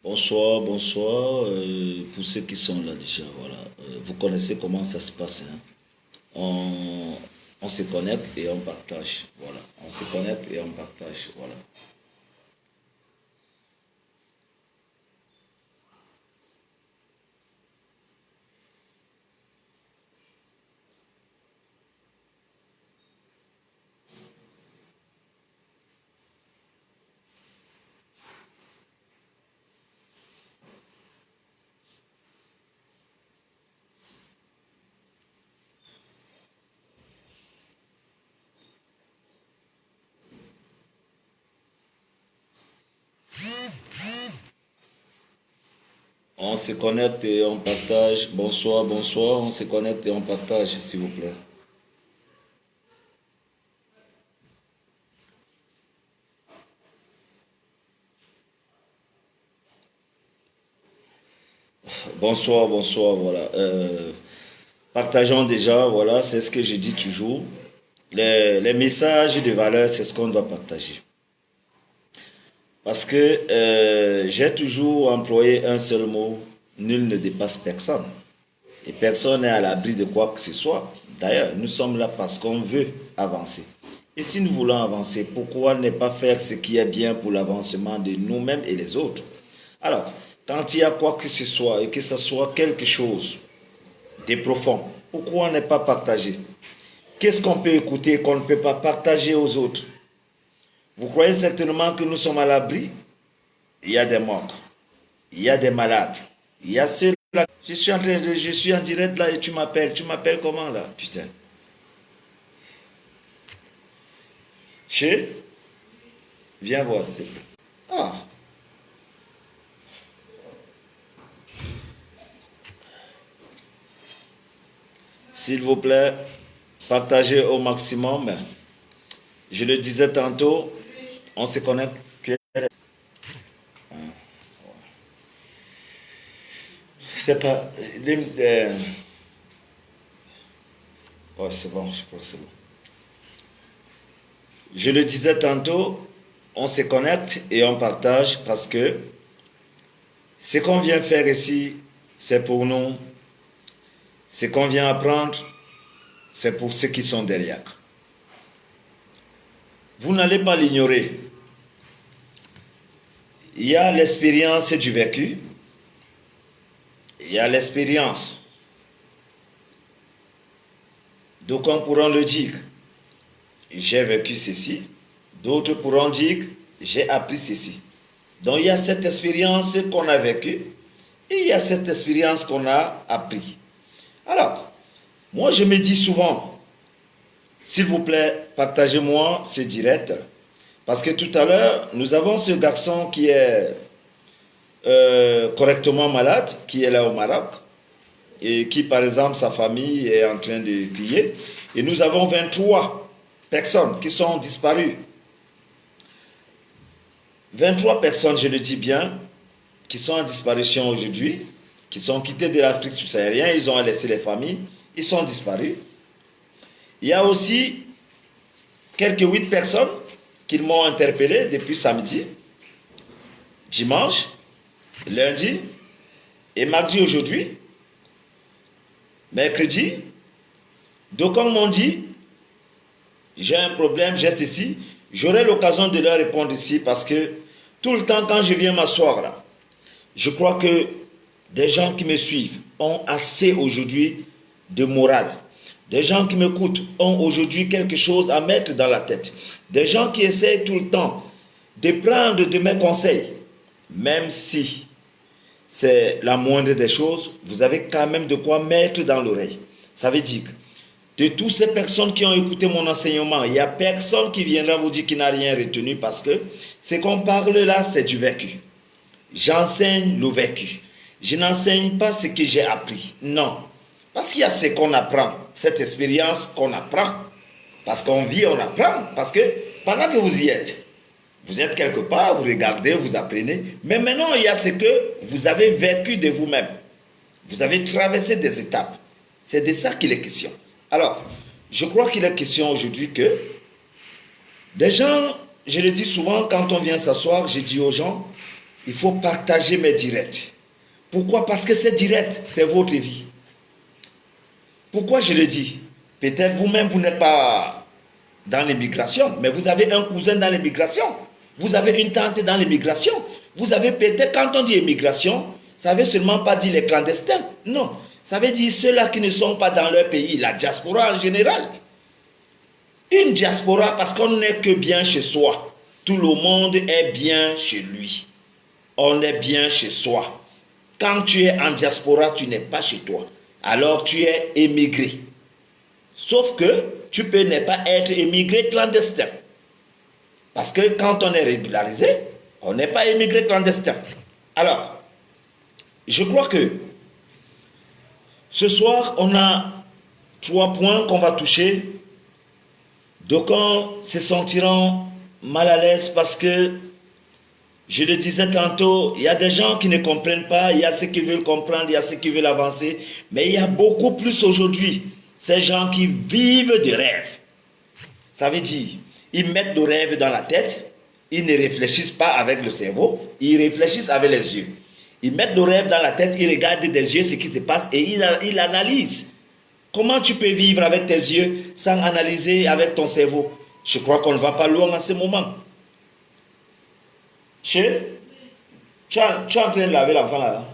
Bonsoir, bonsoir. Pour ceux qui sont là déjà, voilà. Vous connaissez comment ça se passe, hein? On, on se connecte et on partage. Voilà. On se connecte et on partage. Voilà. On se connecte et on partage. Bonsoir, bonsoir. On se connecte et on partage, s'il vous plaît. Bonsoir, bonsoir. Voilà. Partageons déjà. Voilà. C'est ce que je dis toujours. Les messages de valeur, c'est ce qu'on doit partager. Parce que j'ai toujours employé un seul mot, nul ne dépasse personne. Et personne n'est à l'abri de quoi que ce soit. D'ailleurs, nous sommes là parce qu'on veut avancer. Et si nous voulons avancer, pourquoi ne pas faire ce qui est bien pour l'avancement de nous-mêmes et les autres? Alors, quand il y a quoi que ce soit, et que ce soit quelque chose de profond, pourquoi ne pas partager? Qu'est-ce qu'on peut écouter qu'on ne peut pas partager aux autres? Vous croyez certainement que nous sommes à l'abri? Il y a des morts, il y a des malades, il y a ceux-là. Je suis en direct là et tu m'appelles comment là? Putain. Chez, viens voir s'il te plaît. Ah, s'il vous plaît, partagez au maximum. Je le disais tantôt, on se connecte. C'est pas. Oh, c'est bon, je crois que c'est bon. Je le disais tantôt, on se connecte et on partage parce que ce qu'on vient faire ici, c'est pour nous. Ce qu'on vient apprendre, c'est pour ceux qui sont derrière. Vous n'allez pas l'ignorer. Il y a l'expérience du vécu, il y a l'expérience. D'aucuns pourront le dire, j'ai vécu ceci. D'autres pourront dire, j'ai appris ceci. Donc il y a cette expérience qu'on a vécue et il y a cette expérience qu'on a appris. Alors, moi je me dis souvent, s'il vous plaît, partagez-moi ce direct. Parce que tout à l'heure, nous avons ce garçon qui est correctement malade, qui est là au Maroc, et qui, par exemple, sa famille est en train de crier. Et nous avons 23 personnes qui sont disparues. 23 personnes, je le dis bien, qui sont en disparition aujourd'hui, qui sont quittées de l'Afrique subsaharienne, ils ont laissé les familles, ils sont disparus. Il y a aussi quelques 8 personnes qui m'ont interpellé depuis samedi, dimanche, lundi et mardi aujourd'hui, mercredi. Donc, comme m'ont dit, j'ai un problème, j'ai ceci, j'aurai l'occasion de leur répondre ici parce que tout le temps, quand je viens m'asseoir là, je crois que des gens qui me suivent ont assez aujourd'hui de morale. Des gens qui m'écoutent ont aujourd'hui quelque chose à mettre dans la tête. Des gens qui essayent tout le temps de prendre de mes conseils, même si c'est la moindre des choses, vous avez quand même de quoi mettre dans l'oreille. Ça veut dire que de toutes ces personnes qui ont écouté mon enseignement, il n'y a personne qui viendra vous dire qu'il n'a rien retenu parce que ce qu'on parle là, c'est du vécu. J'enseigne le vécu. Je n'enseigne pas ce que j'ai appris. Non. Parce qu'il y a ce qu'on apprend, cette expérience qu'on apprend. Parce qu'on vit, on apprend. Parce que pendant que vous y êtes, vous êtes quelque part, vous regardez, vous apprenez. Mais maintenant, il y a ce que vous avez vécu de vous-même. Vous avez traversé des étapes. C'est de ça qu'il est question. Alors, je crois qu'il est question aujourd'hui que des gens, je le dis souvent, quand on vient s'asseoir, je dis aux gens, il faut partager mes directs. Pourquoi? Parce que c'est direct, c'est votre vie. Pourquoi je le dis? Peut-être vous-même, vous n'êtes pas dans l'immigration, mais vous avez un cousin dans l'immigration. Vous avez une tante dans l'immigration. Vous avez peut-être, quand on dit immigration, ça ne veut seulement pas dire les clandestins. Non, ça veut dire ceux-là qui ne sont pas dans leur pays, la diaspora en général. Une diaspora parce qu'on n'est que bien chez soi. Tout le monde est bien chez lui. On est bien chez soi. Quand tu es en diaspora, tu n'es pas chez toi. Alors tu es émigré. Sauf que tu peux ne pas être émigré clandestin. Parce que quand on est régularisé, on n'est pas émigré clandestin. Alors, je crois que ce soir, on a 3 points qu'on va toucher. D'aucuns se sentiront mal à l'aise parce que, je le disais tantôt, il y a des gens qui ne comprennent pas, il y a ceux qui veulent comprendre, il y a ceux qui veulent avancer, mais il y a beaucoup plus aujourd'hui, ces gens qui vivent de rêves. Ça veut dire, ils mettent nos rêves dans la tête, ils ne réfléchissent pas avec le cerveau, ils réfléchissent avec les yeux. Ils mettent nos rêves dans la tête, ils regardent des yeux ce qui se passe et ils analysent. Comment tu peux vivre avec tes yeux sans analyser avec ton cerveau? Je crois qu'on ne va pas loin en ce moment. Tu es en train de laver l'enfant là?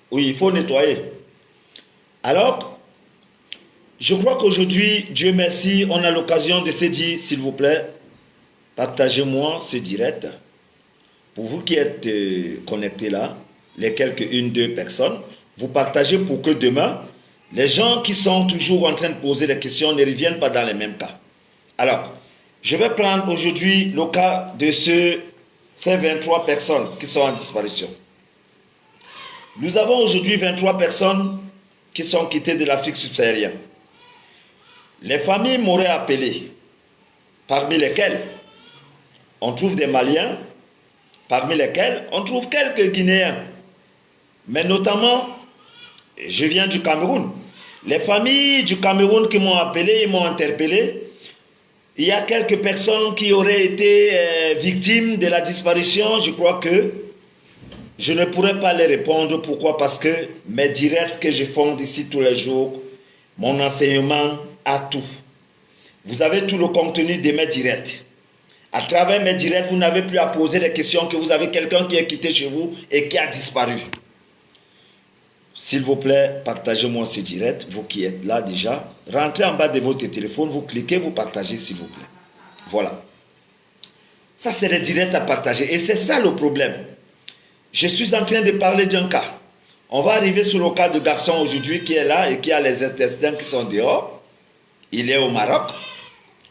Oui, il faut nettoyer. Alors, je crois qu'aujourd'hui, Dieu merci, on a l'occasion de se dire, s'il vous plaît, partagez-moi ce direct. Pour vous qui êtes connectés là, les quelques 1-2 personnes, vous partagez pour que demain, les gens qui sont toujours en train de poser des questions ne reviennent pas dans les mêmes cas. Alors, je vais prendre aujourd'hui le cas de ces 23 personnes qui sont en disparition. Nous avons aujourd'hui 23 personnes qui sont quittées de l'Afrique subsaharienne. Les familles m'auraient appelé, parmi lesquelles on trouve des Maliens, parmi lesquels on trouve quelques Guinéens. Mais notamment, je viens du Cameroun. Les familles du Cameroun qui m'ont appelé, ils m'ont interpellé. Il y a quelques personnes qui auraient été victimes de la disparition. Je crois que je ne pourrais pas les répondre. Pourquoi? Parce que mes directs que je fonde ici tous les jours, mon enseignement a tout. Vous avez tout le contenu de mes directs. À travers mes directs, vous n'avez plus à poser des questions que vous avez quelqu'un qui est quitté chez vous et qui a disparu. S'il vous plaît, partagez-moi ce direct, vous qui êtes là déjà. Rentrez en bas de votre téléphone, vous cliquez, vous partagez s'il vous plaît. Voilà. Ça, c'est le direct à partager. Et c'est ça le problème. Je suis en train de parler d'un cas. On va arriver sur le cas de garçon aujourd'hui qui est là et qui a les intestins qui sont dehors. Il est au Maroc.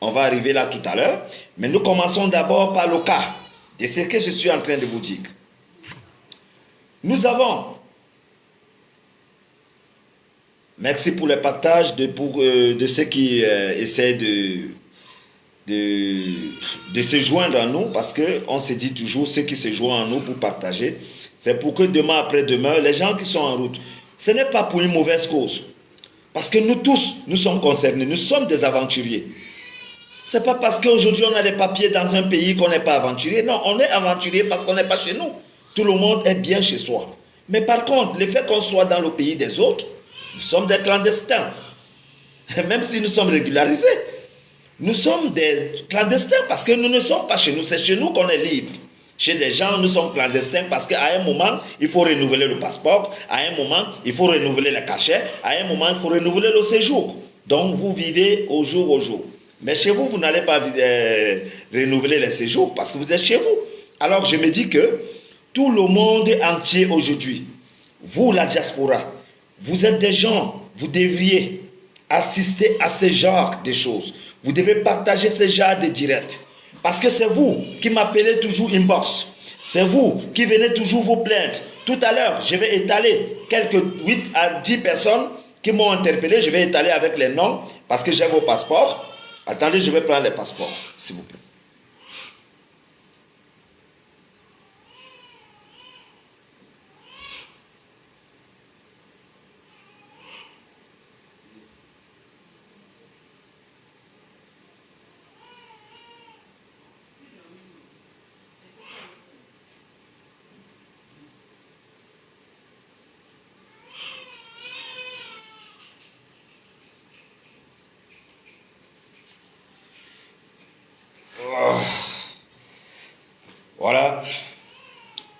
On va arriver là tout à l'heure. Mais nous commençons d'abord par le cas de ce que je suis en train de vous dire. Nous avons... Merci pour le partage de ceux qui essaient de se joindre à nous, parce qu'on se dit toujours, ceux qui se joignent à nous pour partager, c'est pour que demain après-demain, les gens qui sont en route, ce n'est pas pour une mauvaise cause. Parce que nous tous, nous sommes concernés, nous sommes des aventuriers. Ce n'est pas parce qu'aujourd'hui on a des papiers dans un pays qu'on n'est pas aventurier. Non, on est aventurier parce qu'on n'est pas chez nous. Tout le monde est bien chez soi. Mais par contre, le fait qu'on soit dans le pays des autres, nous sommes des clandestins. Même si nous sommes régularisés, nous sommes des clandestins parce que nous ne sommes pas chez nous. C'est chez nous qu'on est libre. Chez des gens, nous sommes clandestins parce qu'à un moment, il faut renouveler le passeport. À un moment, il faut renouveler le cachet. À un moment, il faut renouveler le séjour. Donc, vous vivez au jour au jour. Mais chez vous, vous n'allez pas renouveler les séjours parce que vous êtes chez vous. Alors, je me dis que tout le monde entier aujourd'hui, vous, la diaspora, vous êtes des gens, vous devriez assister à ce genre de choses. Vous devez partager ce genre de directs. Parce que c'est vous qui m'appelez toujours inbox. C'est vous qui venez toujours vous plaindre. Tout à l'heure, je vais étaler quelques 8 à 10 personnes qui m'ont interpellé. Je vais étaler avec les noms parce que j'ai vos passeports. Attendez, je vais prendre les passeports, s'il vous plaît.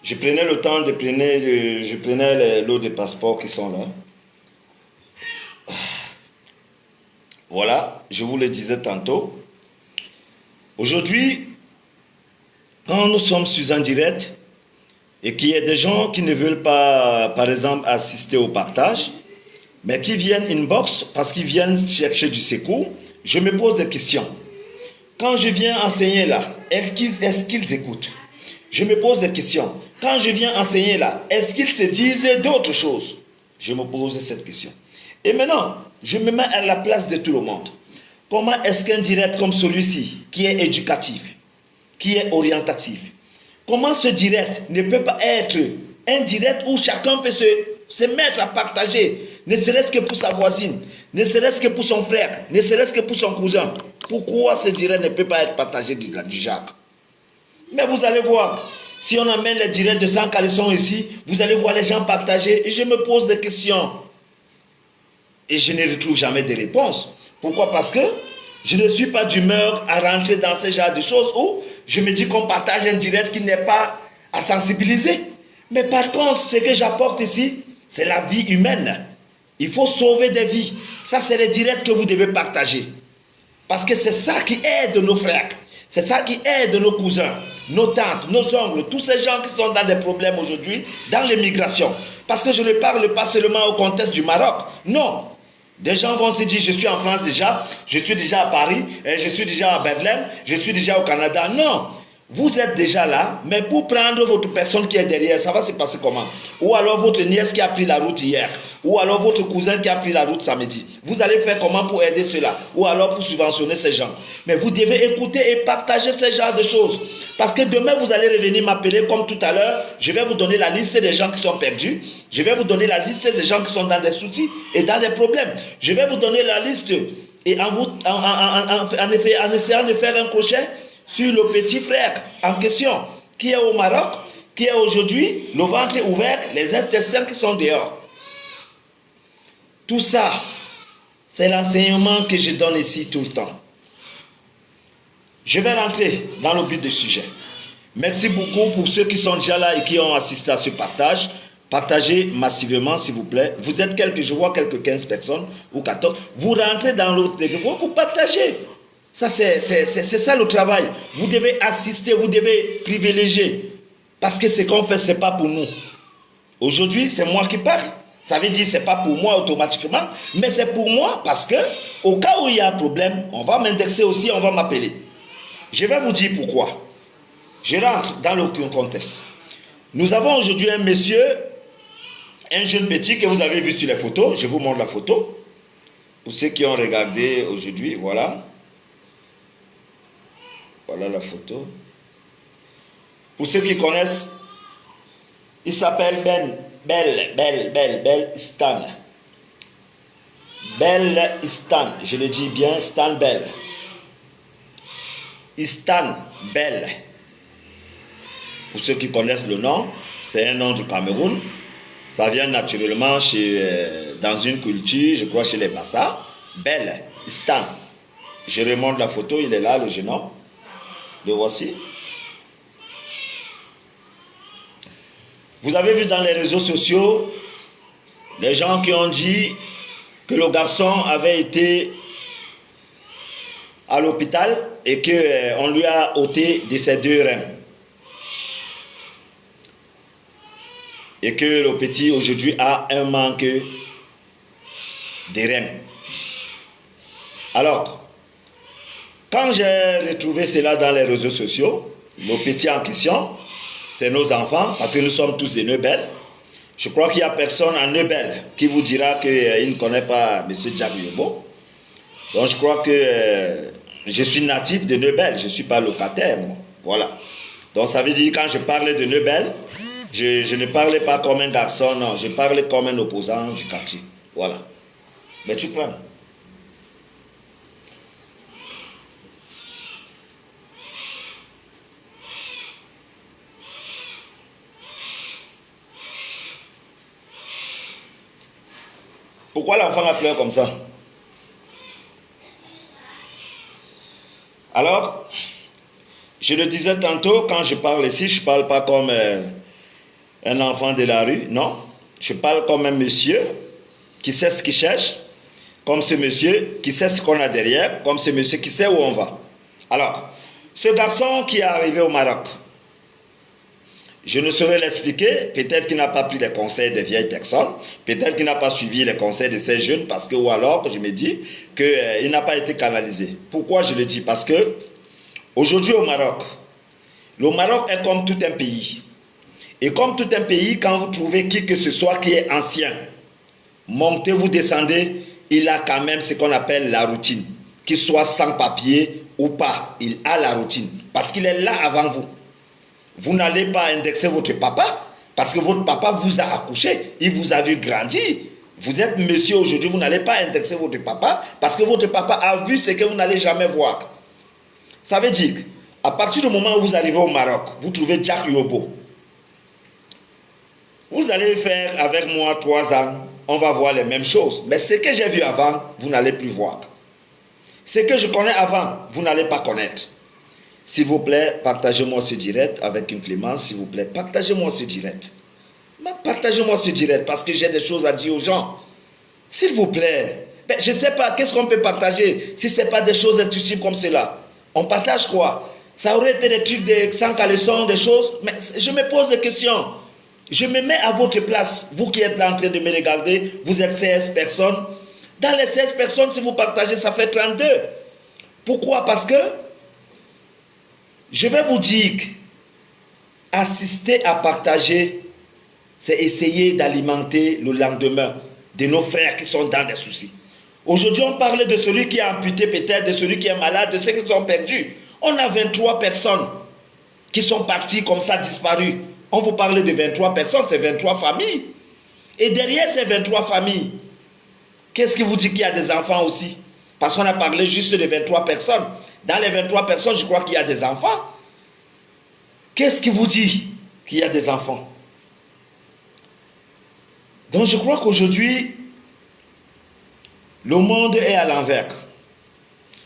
Je prenais le temps de prendre, je prenais les lots de passeports qui sont là. Voilà, je vous le disais tantôt. Aujourd'hui, quand nous sommes sur un direct et qu'il y a des gens qui ne veulent pas, par exemple, assister au partage, mais qui viennent inbox parce qu'ils viennent chercher du secours, je me pose des questions. Quand je viens enseigner là, est-ce qu'ils écoutent? Je me pose des questions. Quand je viens enseigner là, est-ce qu'ils se disent d'autres choses? Je me pose cette question. Et maintenant, je me mets à la place de tout le monde. Comment est-ce qu'un direct comme celui-ci, qui est éducatif, qui est orientatif, comment ce direct ne peut pas être un direct où chacun peut se mettre à partager, ne serait-ce que pour sa voisine, ne serait-ce que pour son frère, ne serait-ce que pour son cousin? Pourquoi ce direct ne peut pas être partagé du Jacques? Mais vous allez voir, si on amène les directs de 100 caleçons ici, vous allez voir les gens partager et je me pose des questions. Et je ne retrouve jamais de réponse. Pourquoi? Parce que je ne suis pas d'humeur à rentrer dans ce genre de choses où je me dis qu'on partage un direct qui n'est pas à sensibiliser. Mais par contre, ce que j'apporte ici, c'est la vie humaine. Il faut sauver des vies. Ça, c'est le direct que vous devez partager. Parce que c'est ça qui aide nos frères. C'est ça qui aide nos cousins, nos tantes, nos oncles, tous ces gens qui sont dans des problèmes aujourd'hui, dans l'immigration. Parce que je ne parle pas seulement au contexte du Maroc. Non. Des gens vont se dire, je suis en France déjà, je suis déjà à Paris, je suis déjà à Berlin, je suis déjà au Canada. Non. Vous êtes déjà là, mais pour prendre votre personne qui est derrière, ça va se passer comment? Ou alors votre nièce qui a pris la route hier, ou alors votre cousin qui a pris la route samedi. Vous allez faire comment pour aider cela? Ou alors pour subventionner ces gens? Mais vous devez écouter et partager ce genre de choses. Parce que demain, vous allez revenir m'appeler comme tout à l'heure. Je vais vous donner la liste des gens qui sont perdus. Je vais vous donner la liste des gens qui sont dans des soucis et dans des problèmes. Je vais vous donner la liste et en essayant de faire un crochet sur le petit frère en question qui est au Maroc, qui est aujourd'hui le ventre ouvert, les intestins qui sont dehors. Tout ça, c'est l'enseignement que je donne ici tout le temps. Je vais rentrer dans le but du sujet. Merci beaucoup pour ceux qui sont déjà là et qui ont assisté à ce partage. Partagez massivement, s'il vous plaît. Vous êtes je vois quelques 15 personnes ou 14. Vous rentrez dans l'autre groupe, vous partagez. Ça, c'est ça le travail. Vous devez assister, vous devez privilégier. Parce que ce qu'on fait, ce n'est pas pour nous. Aujourd'hui, c'est moi qui parle. Ça veut dire que ce n'est pas pour moi automatiquement, mais c'est pour moi parce que, au cas où il y a un problème, on va m'indexer aussi, on va m'appeler. Je vais vous dire pourquoi. Je rentre dans le contexte. Nous avons aujourd'hui un monsieur, un jeune petit que vous avez vu sur les photos. Je vous montre la photo. Pour ceux qui ont regardé aujourd'hui, voilà. Voilà la photo. Pour ceux qui connaissent, il s'appelle Bel Stan. Bel Stan, je le dis bien, Stan Bel. Stan Bel. Pour ceux qui connaissent le nom, c'est un nom du Cameroun. Ça vient naturellement dans une culture, je crois chez les Bassa. Bel Stan. Je remonte la photo, il est là, le jeune homme. Le voici. Vous avez vu dans les réseaux sociaux des gens qui ont dit que le garçon avait été à l'hôpital et qu'on lui a ôté de ses 2 reins. Et que le petit aujourd'hui a un manque de reins. Alors, quand j'ai retrouvé cela dans les réseaux sociaux, le petit en question, c'est nos enfants, parce que nous sommes tous des Neubel. Je crois qu'il n'y a personne en Neubel qui vous dira qu'il ne connaît pas M. Jack Yobo. Donc je crois que je suis natif de Neubel, je ne suis pas locataire, moi. Voilà. Donc ça veut dire que quand je parlais de Neubel, je ne parlais pas comme un garçon, non, je parlais comme un opposant du quartier. Voilà. Mais tu prends. Pourquoi l'enfant a pleuré comme ça? Alors, je le disais tantôt, quand je parle ici, je ne parle pas comme un enfant de la rue, non. Je parle comme un monsieur qui sait ce qu'il cherche, comme ce monsieur qui sait ce qu'on a derrière, comme ce monsieur qui sait où on va. Alors, ce garçon qui est arrivé au Maroc, je ne saurais l'expliquer, peut-être qu'il n'a pas pris les conseils des vieilles personnes, peut-être qu'il n'a pas suivi les conseils de ces jeunes, parce que, ou alors, je me dis qu'il n'a pas été canalisé. Pourquoi je le dis? Parce que, aujourd'hui au Maroc, le Maroc est comme tout un pays. Et comme tout un pays, quand vous trouvez qui que ce soit qui est ancien, montez, vous descendez, il a quand même ce qu'on appelle la routine. Qu'il soit sans papier ou pas, il a la routine. Parce qu'il est là avant vous. Vous n'allez pas indexer votre papa, parce que votre papa vous a accouché, il vous a vu grandir. Vous êtes monsieur aujourd'hui, vous n'allez pas indexer votre papa, parce que votre papa a vu ce que vous n'allez jamais voir. Ça veut dire, à partir du moment où vous arrivez au Maroc, vous trouvez Jack Yobo. Vous allez faire avec moi 3 ans, on va voir les mêmes choses. Mais ce que j'ai vu avant, vous n'allez plus voir. Ce que je connais avant, vous n'allez pas connaître. S'il vous plaît, partagez-moi ce direct avec une clémence, s'il vous plaît. Partagez-moi ce direct. Partagez-moi ce direct parce que j'ai des choses à dire aux gens. S'il vous plaît. Ben, je ne sais pas, qu'est-ce qu'on peut partager si ce n'est pas des choses intuitives comme cela? On partage quoi? Ça aurait été des trucs de sans caleçon, des choses. Mais je me pose des questions. Je me mets à votre place. Vous qui êtes là en train de me regarder, vous êtes 16 personnes. Dans les 16 personnes, si vous partagez, ça fait 32. Pourquoi? Parce que je vais vous dire, assister à partager, c'est essayer d'alimenter le lendemain de nos frères qui sont dans des soucis. Aujourd'hui, on parlait de celui qui est amputé peut-être, de celui qui est malade, de ceux qui sont perdus. On a 23 personnes qui sont parties comme ça, disparues. On vous parlait de 23 personnes, c'est 23 familles. Et derrière ces 23 familles, qu'est-ce qui vous dit qu'il y a des enfants aussi? Parce qu'on a parlé juste de 23 personnes. Dans les 23 personnes, je crois qu'il y a des enfants. Qu'est-ce qui vous dit qu'il y a des enfants? Donc je crois qu'aujourd'hui, le monde est à l'envers.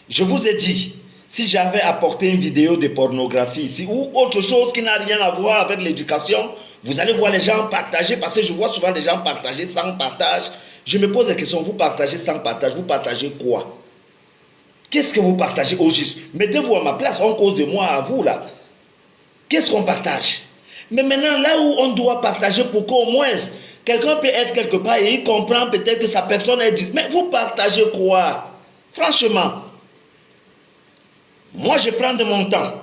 Je vous ai dit, si j'avais apporté une vidéo de pornographie ici ou autre chose qui n'a rien à voir avec l'éducation, vous allez voir les gens partager, parce que je vois souvent des gens partager sans partage. Je me pose la question, vous partagez sans partage, vous partagez quoi? Qu'est-ce que vous partagez au juste? Mettez-vous à ma place, on cause de moi à vous là. Qu'est-ce qu'on partage? Mais maintenant, là où on doit partager pour qu'au moins, quelqu'un peut être quelque part et il comprend peut-être que sa personne est dit, mais vous partagez quoi? Franchement, moi je prends de mon temps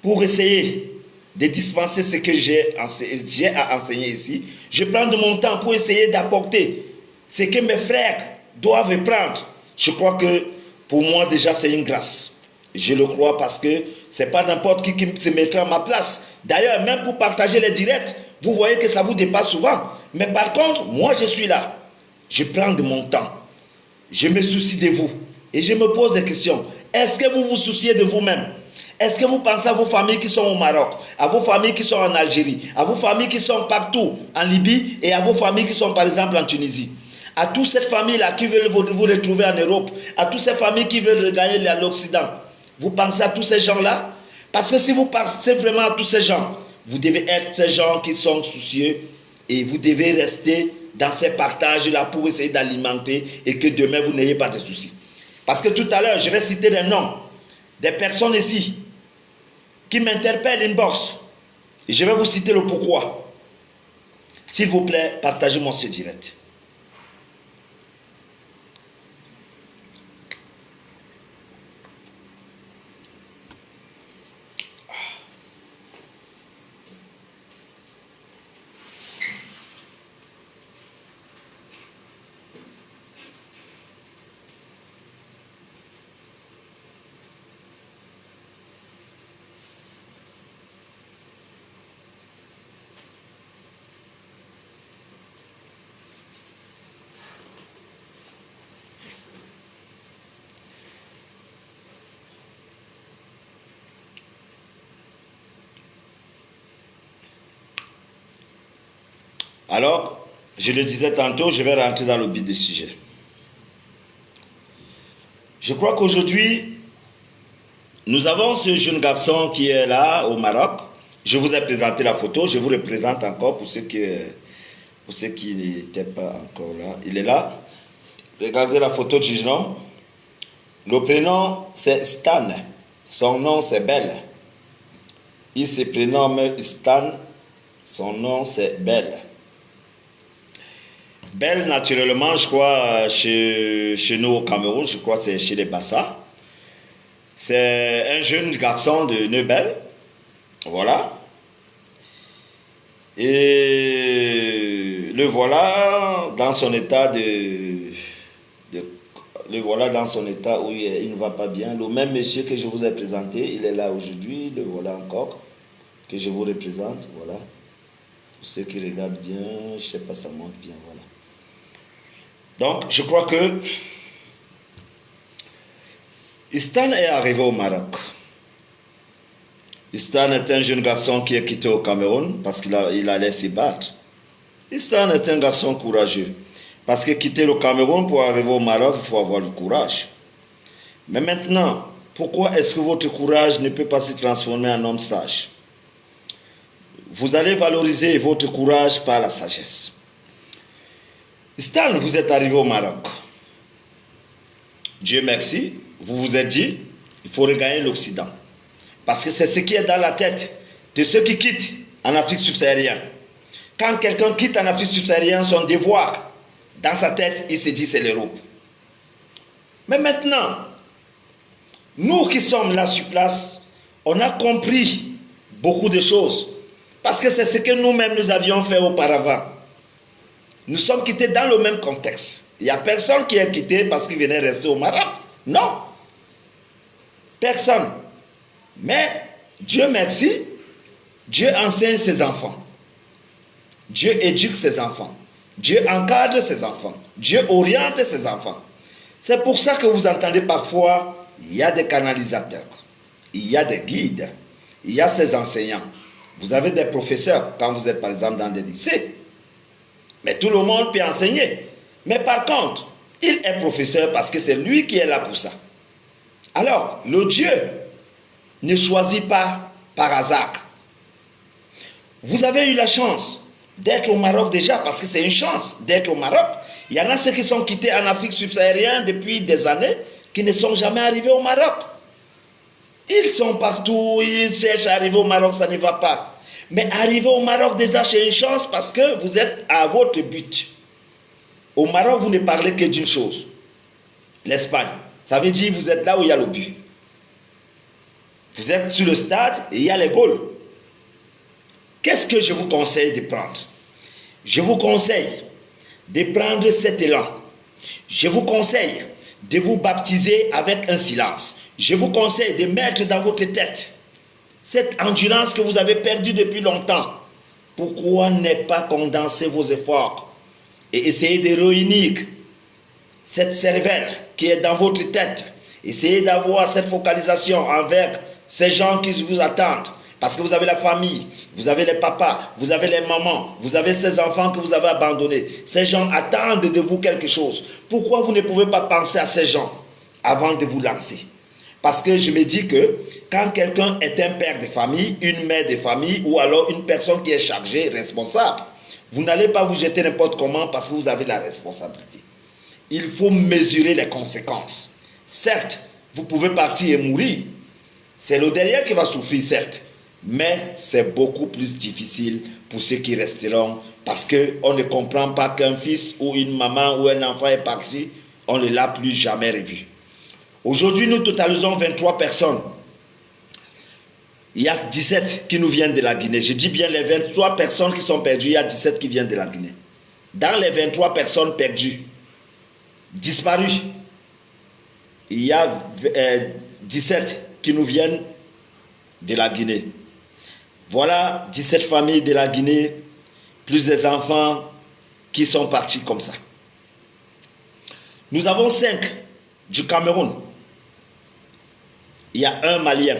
pour essayer de dispenser ce que j'ai à enseigner ici. Je prends de mon temps pour essayer d'apporter ce que mes frères doivent prendre. Je crois que pour moi déjà c'est une grâce. Je le crois parce que ce n'est pas n'importe qui se mettra à ma place. D'ailleurs, même pour partager les directs, vous voyez que ça vous dépasse souvent. Mais par contre, moi je suis là. Je prends de mon temps. Je me soucie de vous. Et je me pose des questions. Est-ce que vous vous souciez de vous-même? Est-ce que vous pensez à vos familles qui sont au Maroc, à vos familles qui sont en Algérie, à vos familles qui sont partout en Libye et à vos familles qui sont par exemple en Tunisie? À toutes ces familles-là qui veulent vous retrouver en Europe, à toutes ces familles qui veulent regagner l'Occident. Vous pensez à tous ces gens-là? Parce que si vous pensez vraiment à tous ces gens, vous devez être ces gens qui sont soucieux et vous devez rester dans ces partages-là pour essayer d'alimenter et que demain vous n'ayez pas de soucis. Parce que tout à l'heure, je vais citer des noms, des personnes ici qui m'interpellent inbox. Et je vais vous citer le pourquoi. S'il vous plaît, partagez-moi ce direct. Alors, je le disais tantôt, je vais rentrer dans le vif du sujet. Je crois qu'aujourd'hui, nous avons ce jeune garçon qui est là au Maroc. Je vous ai présenté la photo, je vous représente encore pour ceux qui n'étaient pas encore là. Il est là. Regardez la photo du jeune homme. Le prénom, c'est Stan. Son nom, c'est Belle. Il se prénomme Stan. Son nom, c'est Belle. Belle, naturellement, je crois, chez nous au Cameroun, je crois que c'est chez les Bassa. C'est un jeune garçon de Neubel. Voilà. Et le voilà dans son état le voilà dans son état où il ne va pas bien. Le même monsieur que je vous ai présenté, il est là aujourd'hui. Le voilà encore, que je vous représente. Voilà. Pour ceux qui regardent bien, je ne sais pas, ça monte bien. Voilà. Donc, je crois que Stan est arrivé au Maroc. Stan est un jeune garçon qui est quitté au Cameroun parce qu'il allait s'y battre. Stan est un garçon courageux. Parce que quitter le Cameroun pour arriver au Maroc, il faut avoir du courage. Mais maintenant, pourquoi est-ce que votre courage ne peut pas se transformer en homme sage? Vous allez valoriser votre courage par la sagesse. Stan, vous êtes arrivé au Maroc. Dieu merci, vous vous êtes dit, il faut regagner l'Occident. Parce que c'est ce qui est dans la tête de ceux qui quittent en Afrique subsaharienne. Quand quelqu'un quitte en Afrique subsaharienne, son devoir, dans sa tête, il se dit c'est l'Europe. Mais maintenant, nous qui sommes là sur place, on a compris beaucoup de choses. Parce que c'est ce que nous-mêmes nous avions fait auparavant. Nous sommes quittés dans le même contexte. Il n'y a personne qui est quitté parce qu'il venait rester au Maroc. Non. Personne. Mais, Dieu merci, Dieu enseigne ses enfants. Dieu éduque ses enfants. Dieu encadre ses enfants. Dieu oriente ses enfants. C'est pour ça que vous entendez parfois, il y a des canalisateurs, il y a des guides, il y a ces enseignants. Vous avez des professeurs quand vous êtes par exemple dans des lycées. Mais tout le monde peut enseigner. Mais par contre, il est professeur parce que c'est lui qui est là pour ça. Alors, le Dieu ne choisit pas par hasard. Vous avez eu la chance d'être au Maroc déjà, parce que c'est une chance d'être au Maroc. Il y en a ceux qui sont quittés en Afrique subsaharienne depuis des années, qui ne sont jamais arrivés au Maroc. Ils sont partout, ils cherchent à arriver au Maroc, ça ne va pas. Mais arriver au Maroc déjà, c'est une chance parce que vous êtes à votre but. Au Maroc, vous ne parlez que d'une chose, l'Espagne. Ça veut dire que vous êtes là où il y a le but. Vous êtes sur le stade et il y a les goals. Qu'est-ce que je vous conseille de prendre? Je vous conseille de prendre cet élan. Je vous conseille de vous baptiser avec un silence. Je vous conseille de mettre dans votre tête cette endurance que vous avez perdue depuis longtemps. Pourquoi ne pas condenser vos efforts et essayer de réunir cette cervelle qui est dans votre tête? Essayez d'avoir cette focalisation envers ces gens qui vous attendent. Parce que vous avez la famille, vous avez les papas, vous avez les mamans, vous avez ces enfants que vous avez abandonnés. Ces gens attendent de vous quelque chose. Pourquoi vous ne pouvez pas penser à ces gens avant de vous lancer? Parce que je me dis que quand quelqu'un est un père de famille, une mère de famille ou alors une personne qui est chargée, responsable, vous n'allez pas vous jeter n'importe comment parce que vous avez la responsabilité. Il faut mesurer les conséquences. Certes, vous pouvez partir et mourir. C'est le derrière qui va souffrir, certes. Mais c'est beaucoup plus difficile pour ceux qui resteront parce qu'on ne comprend pas qu'un fils ou une maman ou un enfant est parti, on ne l'a plus jamais revu. Aujourd'hui, nous totalisons 23 personnes. Il y a 17 qui nous viennent de la Guinée. Je dis bien les 23 personnes qui sont perdues, il y a 17 qui viennent de la Guinée. Dans les 23 personnes perdues, disparues, il y a 17 qui nous viennent de la Guinée. Voilà 17 familles de la Guinée, plus des enfants qui sont partis comme ça. Nous avons 5 du Cameroun. Il y a un Malien.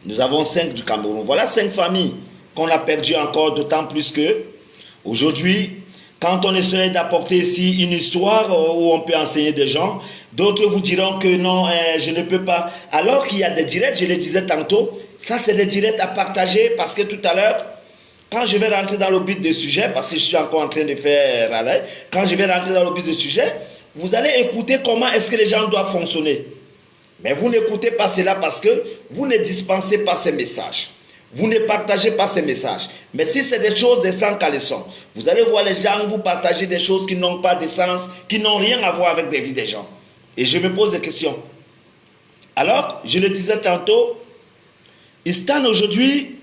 Nous avons 5 du Cameroun. Voilà 5 familles qu'on a perdues encore, d'autant plus que aujourd'hui, quand on essaie d'apporter ici une histoire où on peut enseigner des gens, D'autres vous diront que non, je ne peux pas. Alors qu'il y a des directs, je le disais tantôt, ça c'est des directs à partager parce que tout à l'heure, quand je vais rentrer dans le but du sujet, parce que je suis encore en train de faire râler, quand je vais rentrer dans le but du sujet, vous allez écouter comment est-ce que les gens doivent fonctionner. Mais vous n'écoutez pas cela parce que vous ne dispensez pas ces messages. Vous ne partagez pas ces messages. Mais si c'est des choses de sang caleçon, vous allez voir les gens vous partager des choses qui n'ont pas de sens, qui n'ont rien à voir avec des vies des gens. Et je me pose des questions. Alors, je le disais tantôt, Stan aujourd'hui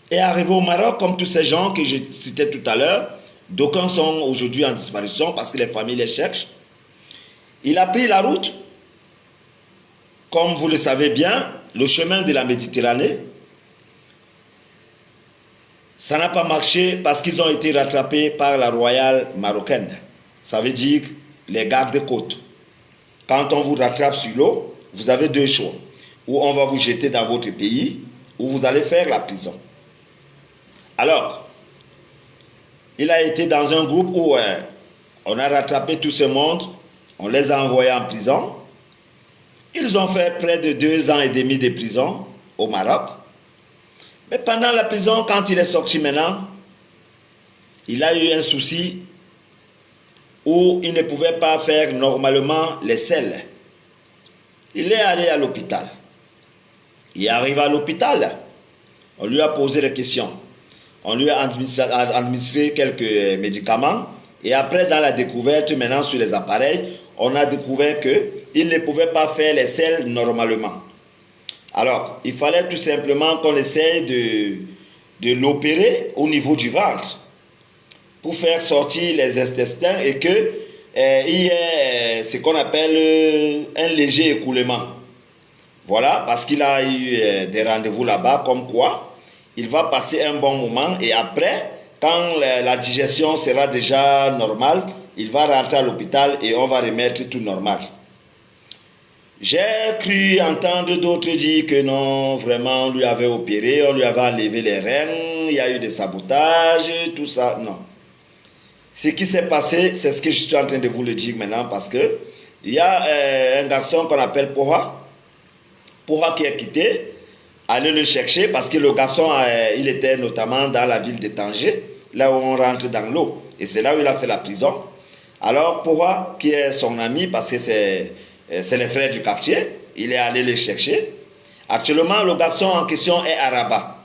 est arrivé au Maroc comme tous ces gens que je citais tout à l'heure. D'aucuns sont aujourd'hui en disparition parce que les familles les cherchent. Il a pris la route, comme vous le savez bien, le chemin de la Méditerranée. Ça n'a pas marché parce qu'ils ont été rattrapés par la royale marocaine. Ça veut dire les gardes-côtes. Quand on vous rattrape sur l'eau, vous avez deux choix. Ou on va vous jeter dans votre pays, ou vous allez faire la prison. Alors, il a été dans un groupe où on a rattrapé tout ce monde, on les a envoyés en prison. Ils ont fait près de 2 ans et demi de prison au Maroc. Mais pendant la prison, quand il est sorti maintenant, il a eu un souci où il ne pouvait pas faire normalement les selles. Il est allé à l'hôpital. Il arrive à l'hôpital. On lui a posé des questions. On lui a administré quelques médicaments. Et après, dans la découverte, maintenant sur les appareils, on a découvert qu'il ne pouvait pas faire les selles normalement. Alors, il fallait tout simplement qu'on essaye de l'opérer au niveau du ventre pour faire sortir les intestins et qu'il y ait ce qu'on appelle un léger écoulement. Voilà, parce qu'il a eu des rendez-vous là-bas, comme quoi il va passer un bon moment et après, quand la digestion sera déjà normale, il va rentrer à l'hôpital et on va remettre tout normal. J'ai cru entendre d'autres dire que non, vraiment, on lui avait opéré, on lui avait enlevé les reins, il y a eu des sabotages, tout ça. Non. Ce qui s'est passé, c'est ce que je suis en train de vous le dire maintenant parce que il y a un garçon qu'on appelle Poha. Poha qui est quitté, allez le chercher parce que le garçon, il était notamment dans la ville de Tanger, là où on rentre dans l'eau. Et c'est là où il a fait la prison. Alors Poha, qui est son ami parce que c'est le frère du quartier, il est allé le chercher. Actuellement, le garçon en question est à Rabat.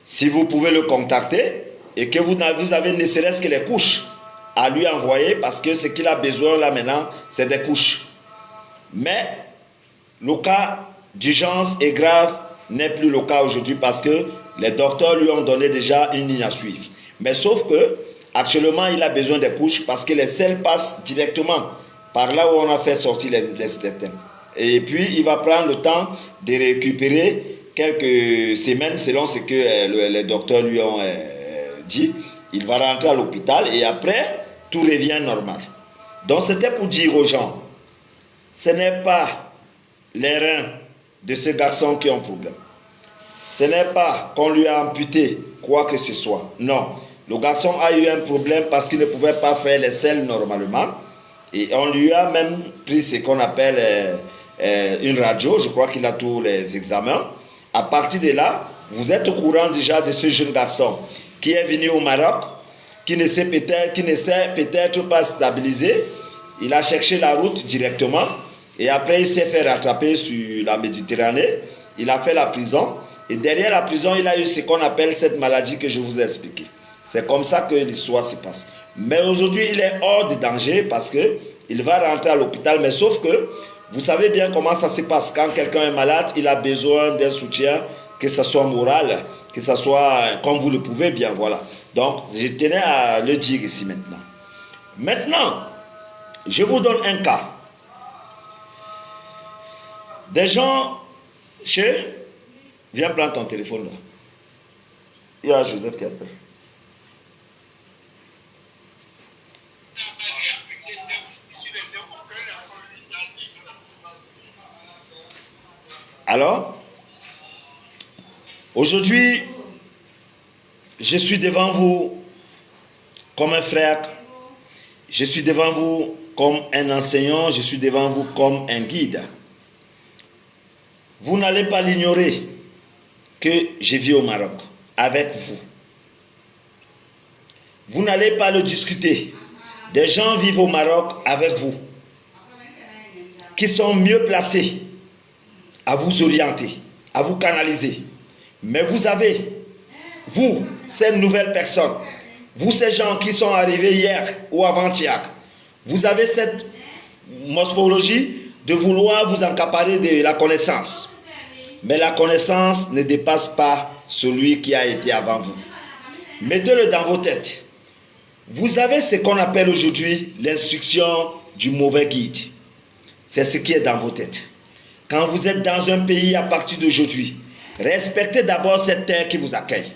Si vous pouvez le contacter et que vous avez ne serait-ce que les couches à lui envoyer parce que ce qu'il a besoin là maintenant, c'est des couches. Mais le cas d'urgence est grave n'est plus le cas aujourd'hui parce que les docteurs lui ont donné déjà une ligne à suivre. Mais sauf que actuellement, il a besoin des couches parce que les selles passent directement par là où on a fait sortir les intestins. Et puis, il va prendre le temps de récupérer quelques semaines selon ce que les docteurs lui ont dit. Il va rentrer à l'hôpital et après, tout revient normal. Donc, c'était pour dire aux gens, ce n'est pas les reins de ce garçon qui ont problème. Ce n'est pas qu'on lui a amputé quoi que ce soit. Non, le garçon a eu un problème parce qu'il ne pouvait pas faire les selles normalement. Et on lui a même pris ce qu'on appelle une radio. Je crois qu'il a tous les examens. À partir de là, vous êtes au courant déjà de ce jeune garçon qui est venu au Maroc, qui ne sait peut-être pas stabiliser. Il a cherché la route directement. Et après, il s'est fait rattraper sur la Méditerranée. Il a fait la prison. Et derrière la prison, il a eu ce qu'on appelle cette maladie que je vous ai expliqué. C'est comme ça que l'histoire se passe. Mais aujourd'hui, il est hors de danger parce qu'il va rentrer à l'hôpital. Mais sauf que, vous savez bien comment ça se passe. Quand quelqu'un est malade, il a besoin d'un soutien, que ce soit moral, que ce soit comme vous le pouvez bien. Voilà. Donc, je tenais à le dire ici maintenant. Maintenant, je vous donne un cas. Des gens, viens prendre ton téléphone là. Il y a Joseph qui appelle. Alors, aujourd'hui, je suis devant vous comme un frère. Je suis devant vous comme un enseignant, je suis devant vous comme un guide. Vous n'allez pas l'ignorer que je vis au Maroc avec vous. Vous n'allez pas le discuter. Des gens vivent au Maroc avec vous, qui sont mieux placés à vous orienter, à vous canaliser. Mais vous avez, vous, ces nouvelles personnes, vous, ces gens qui sont arrivés hier ou avant-hier, vous avez cette morphologie de vouloir vous accaparer de la connaissance. Mais la connaissance ne dépasse pas celui qui a été avant vous. Mettez-le dans vos têtes. Vous avez ce qu'on appelle aujourd'hui l'instruction du mauvais guide. C'est ce qui est dans vos têtes. Quand vous êtes dans un pays à partir d'aujourd'hui, respectez d'abord cette terre qui vous accueille.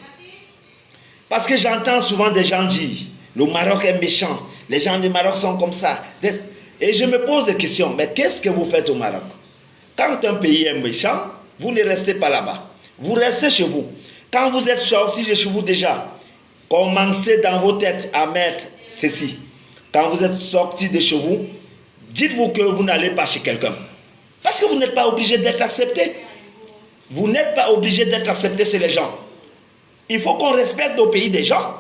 Parce que j'entends souvent des gens dire, le Maroc est méchant, les gens du Maroc sont comme ça. Et je me pose des questions, mais qu'est-ce que vous faites au Maroc? Quand un pays est méchant, vous ne restez pas là-bas. Vous restez chez vous. Quand vous êtes sortis de chez vous déjà, commencez dans vos têtes à mettre ceci. Quand vous êtes sortis de chez vous, dites-vous que vous n'allez pas chez quelqu'un. Parce que vous n'êtes pas obligé d'être accepté. Vous n'êtes pas obligé d'être accepté chez les gens. Il faut qu'on respecte au pays des gens.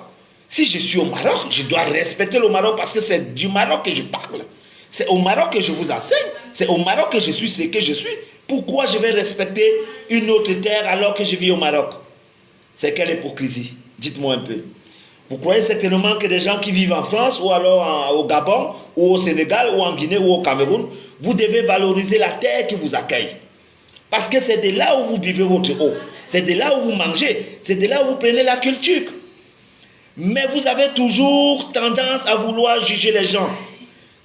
Si je suis au Maroc, je dois respecter le Maroc parce que c'est du Maroc que je parle. C'est au Maroc que je vous enseigne. C'est au Maroc que je suis ce que je suis. Pourquoi je vais respecter une autre terre alors que je vis au Maroc? C'est quelle hypocrisie? Dites-moi un peu. Vous croyez certainement que des gens qui vivent en France ou alors au Gabon ou au Sénégal ou en Guinée ou au Cameroun, vous devez valoriser la terre qui vous accueille. Parce que c'est de là où vous buvez votre eau. C'est de là où vous mangez. C'est de là où vous prenez la culture. Mais vous avez toujours tendance à vouloir juger les gens.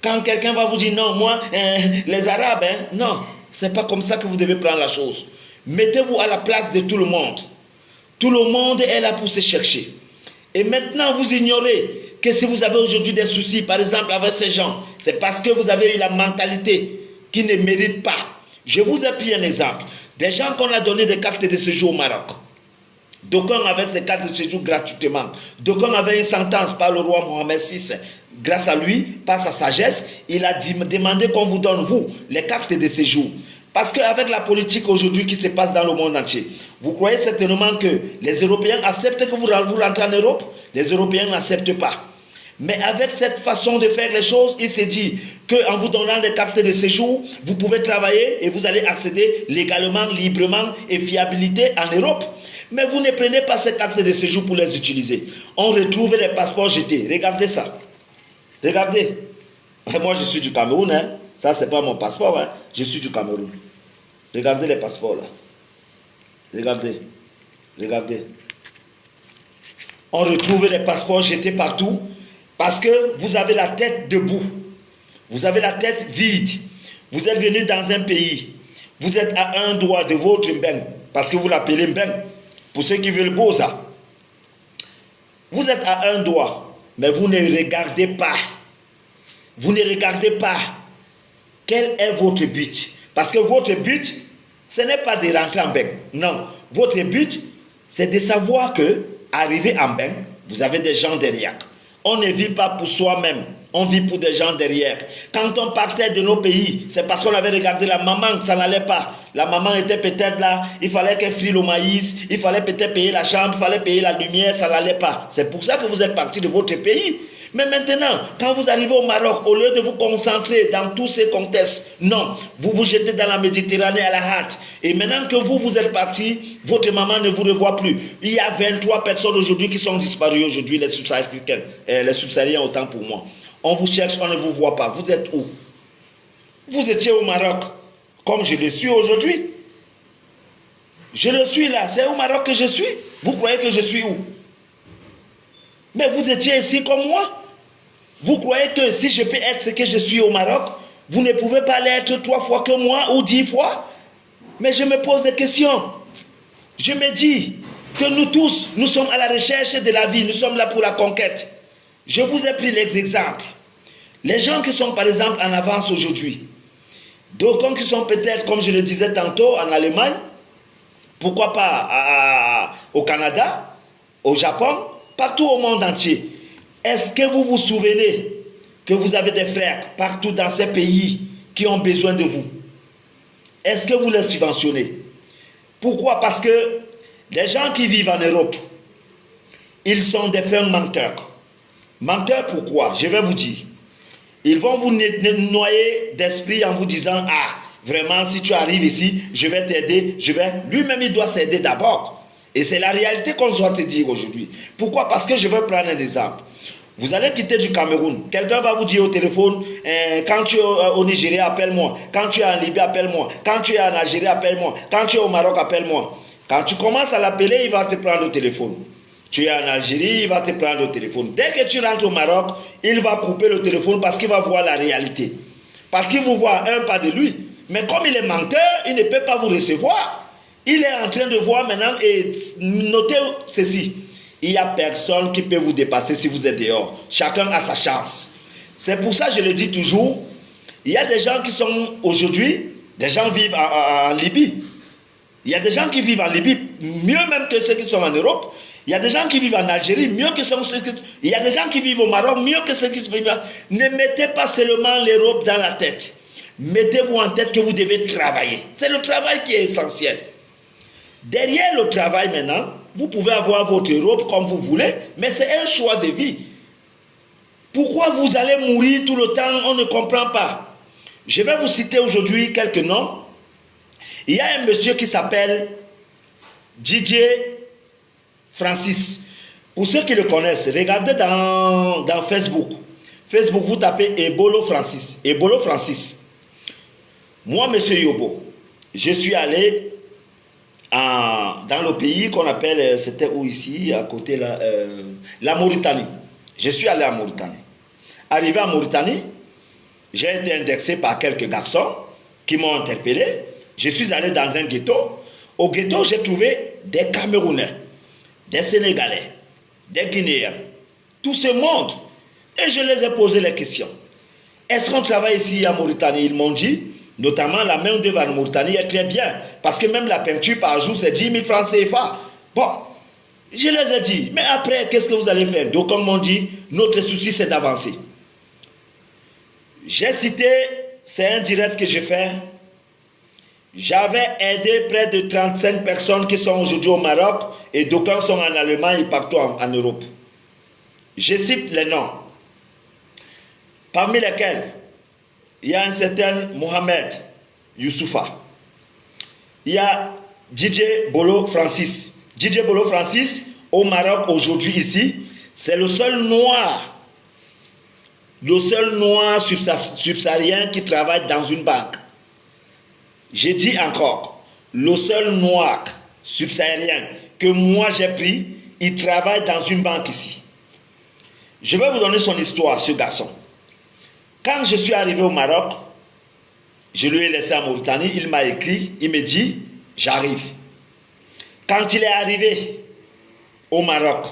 Quand quelqu'un va vous dire non, moi, les Arabes, non. Ce n'est pas comme ça que vous devez prendre la chose. Mettez-vous à la place de tout le monde. Tout le monde est là pour se chercher. Et maintenant, vous ignorez que si vous avez aujourd'hui des soucis, par exemple avec ces gens, c'est parce que vous avez eu la mentalité qui ne mérite pas. Je vous ai pris un exemple. Des gens qu'on a donné des cartes de séjour au Maroc. D'aucuns avaient des cartes de séjour gratuitement. D'aucuns avaient une sentence par le roi Mohamed VI. Grâce à lui, par sa sagesse, il a demandé qu'on vous donne, vous, les cartes de séjour. Parce qu'avec la politique aujourd'hui qui se passe dans le monde entier, vous croyez certainement que les Européens acceptent que vous rentrez en Europe? Les Européens n'acceptent pas. Mais avec cette façon de faire les choses, il s'est dit qu'en vous donnant des cartes de séjour, vous pouvez travailler et vous allez accéder légalement, librement et fiabilité en Europe. Mais vous ne prenez pas ces cartes de séjour pour les utiliser. On retrouve les passeports jetés. Regardez ça. Regardez. Moi, je suis du Cameroun. Hein. Ça, ce n'est pas mon passeport. Hein. Je suis du Cameroun. Regardez les passeports là. Regardez. Regardez. On retrouve les passeports jetés partout parce que vous avez la tête debout. Vous avez la tête vide. Vous êtes venu dans un pays. Vous êtes à un doigt de votre mbeng parce que vous l'appelez mbeng. Pour ceux qui veulent beau ça. Vous êtes à un doigt, mais vous ne regardez pas. Vous ne regardez pas. Quel est votre but? Parce que votre but, ce n'est pas de rentrer en Mbeng. Non. Votre but, c'est de savoir que, arrivé en Mbeng, vous avez des gens derrière. On ne vit pas pour soi-même. On vit pour des gens derrière. Quand on partait de nos pays, c'est parce qu'on avait regardé la maman que ça n'allait pas. La maman était peut-être là, il fallait qu'elle frie le maïs, il fallait peut-être payer la chambre, il fallait payer la lumière, ça n'allait pas. C'est pour ça que vous êtes parti de votre pays. Mais maintenant, quand vous arrivez au Maroc, au lieu de vous concentrer dans tous ces contextes, non, vous vous jetez dans la Méditerranée à la hâte. Et maintenant que vous êtes parti, votre maman ne vous revoit plus. Il y a 23 personnes aujourd'hui qui sont disparues aujourd'hui, les subsahariens, les subsahariens autant pour moi. On vous cherche, on ne vous voit pas. Vous êtes où? Vous étiez au Maroc, comme je le suis aujourd'hui. Je le suis là, c'est au Maroc que je suis. Vous croyez que je suis où? Mais vous étiez ici comme moi. Vous croyez que si je peux être ce que je suis au Maroc, vous ne pouvez pas l'être 3 fois que moi ou 10 fois? Mais je me pose des questions. Je me dis que nous tous, nous sommes à la recherche de la vie. Nous sommes là pour la conquête. Je vous ai pris les exemples. Les gens qui sont par exemple en avance aujourd'hui, d'autres qui sont peut-être, comme je le disais tantôt, en Allemagne, pourquoi pas au Canada, au Japon, partout au monde entier. Est-ce que vous vous souvenez que vous avez des frères partout dans ces pays qui ont besoin de vous. Est-ce que vous les subventionnez? Pourquoi? Parce que les gens qui vivent en Europe, ils sont des fins menteurs. Menteurs pourquoi? Je vais vous dire. Ils vont vous noyer d'esprit en vous disant, ah, vraiment, si tu arrives ici, je vais t'aider, Lui-même, il doit s'aider d'abord. Et c'est la réalité qu'on doit te dire aujourd'hui. Pourquoi? Parce que je vais prendre un exemple. Vous allez quitter du Cameroun. Quelqu'un va vous dire au téléphone, quand tu es au Nigeria, appelle-moi. Quand tu es en Libye, appelle-moi. Quand tu es en Algérie, appelle-moi. Quand tu es au Maroc, appelle-moi. Quand tu commences à l'appeler, il va te prendre au téléphone. Tu es en Algérie, il va te prendre au téléphone. Dès que tu rentres au Maroc, il va couper le téléphone parce qu'il va voir la réalité. Parce qu'il vous voit un pas de lui. Mais comme il est menteur, il ne peut pas vous recevoir. Il est en train de voir maintenant et notez ceci. Il n'y a personne qui peut vous dépasser si vous êtes dehors. Chacun a sa chance. C'est pour ça que je le dis toujours. Il y a des gens qui sont aujourd'hui, des gens vivent en Libye. Il y a des gens qui vivent en Libye, mieux même que ceux qui sont en Europe. Il y a des gens qui vivent en Algérie, mieux que ceux qui... Il y a des gens qui vivent au Maroc, mieux que ceux qui vivent... Ne mettez pas seulement l'Europe dans la tête. Mettez-vous en tête que vous devez travailler. C'est le travail qui est essentiel. Derrière le travail maintenant, vous pouvez avoir votre Europe comme vous voulez, mais c'est un choix de vie. Pourquoi vous allez mourir tout le temps, on ne comprend pas. Je vais vous citer aujourd'hui quelques noms. Il y a un monsieur qui s'appelle Didier Francis. Pour ceux qui le connaissent, regardez dans Facebook. Facebook, vous tapez Ebolo Francis. Ebolo Francis. Moi, monsieur Yobo, je suis allé dans le pays qu'on appelle, c'était où ici, à côté, la Mauritanie. Je suis allé en Mauritanie. Arrivé en Mauritanie, j'ai été indexé par quelques garçons qui m'ont interpellé. Je suis allé dans un ghetto. Au ghetto, j'ai trouvé des Camerounais, des Sénégalais, des Guinéens, tout ce monde. Et je les ai posé les questions. Est-ce qu'on travaille ici en Mauritanie? Ils m'ont dit, notamment la main d'œuvre en Mauritanie est très bien. Parce que même la peinture par jour, c'est 10 000 francs CFA. Bon, je les ai dit, mais après, qu'est-ce que vous allez faire? Donc, comme on dit, notre souci, c'est d'avancer. J'ai cité, c'est un direct que j'ai fait. J'avais aidé près de 35 personnes qui sont aujourd'hui au Maroc et d'aucuns sont en Allemagne et partout en Europe. Je cite les noms. Parmi lesquels, il y a un certain Mohamed Youssoufa. Il y a DJ Bolo Francis. DJ Bolo Francis, au Maroc aujourd'hui ici, c'est le seul noir subsaharien qui travaille dans une banque. J'ai dit encore, le seul noir subsaharien que moi j'ai pris, il travaille dans une banque ici. Je vais vous donner son histoire, ce garçon. Quand je suis arrivé au Maroc, je lui ai laissé en Mauritanie, il m'a écrit, il me dit, j'arrive. Quand il est arrivé au Maroc,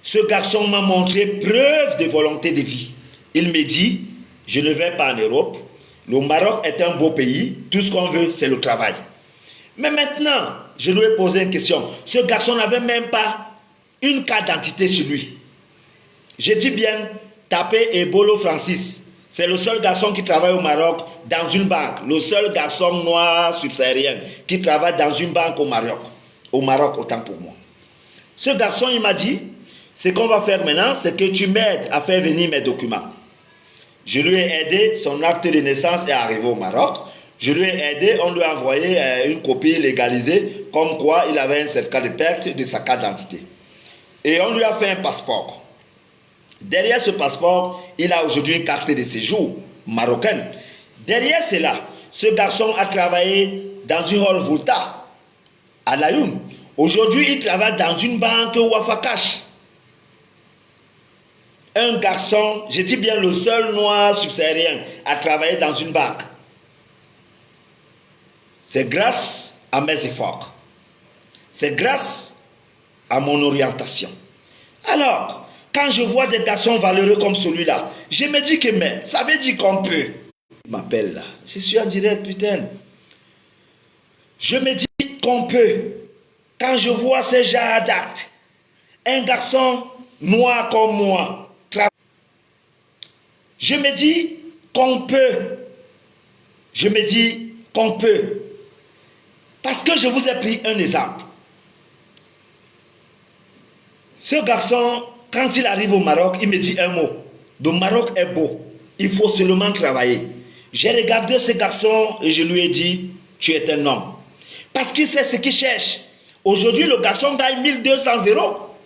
ce garçon m'a montré preuve de volonté de vie. Il me dit, je ne vais pas en Europe, le Maroc est un beau pays, tout ce qu'on veut, c'est le travail. Mais maintenant, je lui ai posé une question. Ce garçon n'avait même pas une carte d'identité sur lui. J'ai dit bien, tapez Ebolo Francis. C'est le seul garçon qui travaille au Maroc dans une banque. Le seul garçon noir subsaharien qui travaille dans une banque au Maroc. Au Maroc, autant pour moi. Ce garçon, il m'a dit, ce qu'on va faire maintenant, c'est que tu m'aides à faire venir mes documents. Je lui ai aidé, son acte de naissance est arrivé au Maroc. Je lui ai aidé, on lui a envoyé une copie légalisée, comme quoi il avait un certificat de perte de sa carte d'identité. Et on lui a fait un passeport. Derrière ce passeport, il a aujourd'hui une carte de séjour marocaine. Derrière cela, ce garçon a travaillé dans une hall Volta à Laayoune. Aujourd'hui, il travaille dans une banque Wafakash. Un garçon, je dis bien le seul noir subsaharien à travailler dans une banque. C'est grâce à mes efforts. C'est grâce à mon orientation. Alors, quand je vois des garçons valeureux comme celui-là, je me dis que mais, ça veut dire qu'on peut. Il m'appelle là. Je suis en direct, putain. Je me dis qu'on peut. Quand je vois ces genres d'actes, un garçon noir comme moi, Je me dis qu'on peut. Je me dis qu'on peut. Parce que je vous ai pris un exemple. Ce garçon, quand il arrive au Maroc, il me dit un mot. Le Maroc est beau. Il faut seulement travailler. J'ai regardé ce garçon et je lui ai dit, tu es un homme. Parce qu'il sait ce qu'il cherche. Aujourd'hui, le garçon gagne 1200 euros.